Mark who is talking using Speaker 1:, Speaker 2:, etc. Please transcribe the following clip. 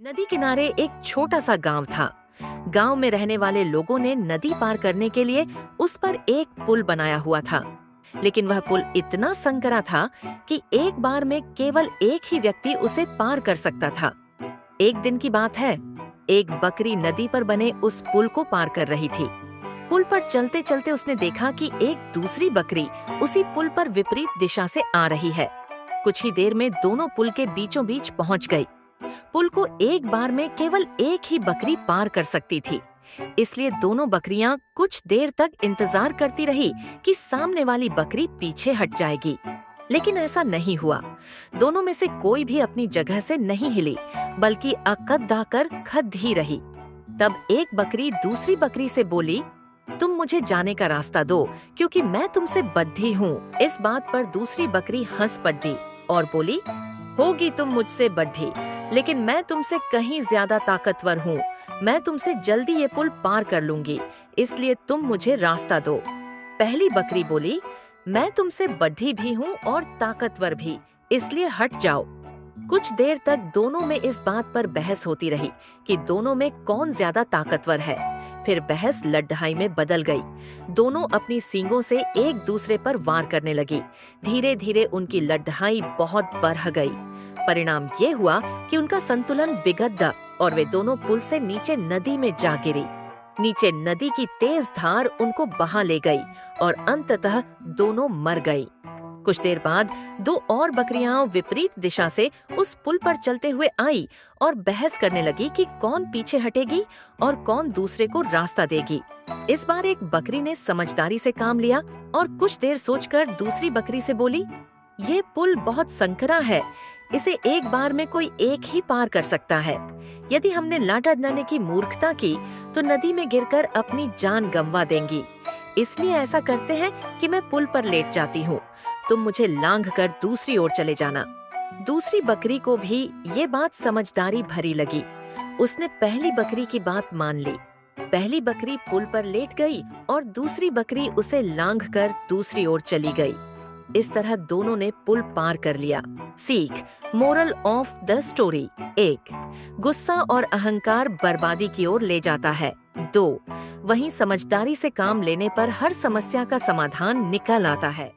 Speaker 1: नदी किनारे एक छोटा सा गांव था। गांव में रहने वाले लोगों ने नदी पार करने के लिए उस पर एक पुल बनाया हुआ था। लेकिन वह पुल इतना संकरा था कि एक बार में केवल एक ही व्यक्ति उसे पार कर सकता था। एक दिन की बात है, एक बकरी नदी पर बने उस पुल को पार कर रही थी। पुल पर चलते चलते उसने देखा कि एक दूसरी बकरी उसी पुल पर विपरीत दिशा से आ रही है। कुछ ही देर में दोनों पुल के बीचों बीच पहुंच गई। पुल को एक बार में केवल एक ही बकरी पार कर सकती थी, इसलिए दोनों बकरियां कुछ देर तक इंतजार करती रही कि सामने वाली बकरी पीछे हट जाएगी। लेकिन ऐसा नहीं हुआ। दोनों में से कोई भी अपनी जगह से नहीं हिली, बल्कि अकद-दाकर खद ही रही। तब एक बकरी दूसरी बकरी से बोली, तुम मुझे जाने का रास्ता दो, क्योंकि मैं तुमसे बद्धी हूँ। इस बात पर दूसरी बकरी हंस पड़ी और बोली, होगी तुम मुझसे बद्धी, लेकिन मैं तुमसे कहीं ज्यादा ताकतवर हूँ। मैं तुमसे जल्दी ये पुल पार कर लूंगी, इसलिए तुम मुझे रास्ता दो। पहली बकरी बोली, मैं तुमसे बद्धी भी हूँ और ताकतवर भी, इसलिए हट जाओ। कुछ देर तक दोनों में इस बात पर बहस होती रही कि दोनों में कौन ज्यादा ताकतवर है। फिर बहस लड़ाई में बदल गई। दोनों अपनी सींगों से एक दूसरे पर वार करने लगी। धीरे धीरे उनकी लड़ाई बहुत बढ़ गई। परिणाम ये हुआ कि उनका संतुलन बिगड़ गया और वे दोनों पुल से नीचे नदी में जा गिरी। नीचे नदी की तेज धार उनको बहा ले गई और अंततः दोनों मर गई। कुछ देर बाद दो और बकरियां विपरीत दिशा से उस पुल पर चलते हुए आई और बहस करने लगी कि कौन पीछे हटेगी और कौन दूसरे को रास्ता देगी। इस बार एक बकरी ने समझदारी से काम लिया और कुछ देर सोचकर दूसरी बकरी से बोली, ये पुल बहुत संकरा है, इसे एक बार में कोई एक ही पार कर सकता है। यदि हमने लाटा डालने की मूर्खता की तो नदी में गिरकर अपनी जान गंवा देंगी। इसलिए ऐसा करते हैं कि मैं पुल पर लेट जाती हूँ, तुम मुझे लांघ कर दूसरी ओर चले जाना। दूसरी बकरी को भी ये बात समझदारी भरी लगी। उसने पहली बकरी की बात मान ली। पहली बकरी पुल पर लेट गई और दूसरी बकरी उसे लांघ कर दूसरी ओर चली गई। इस तरह दोनों ने पुल पार कर लिया। सीख, मोरल ऑफ द स्टोरी। 1. गुस्सा और अहंकार बर्बादी की ओर ले जाता है। 2. वहीं समझदारी से काम लेने पर हर समस्या का समाधान निकल आता है।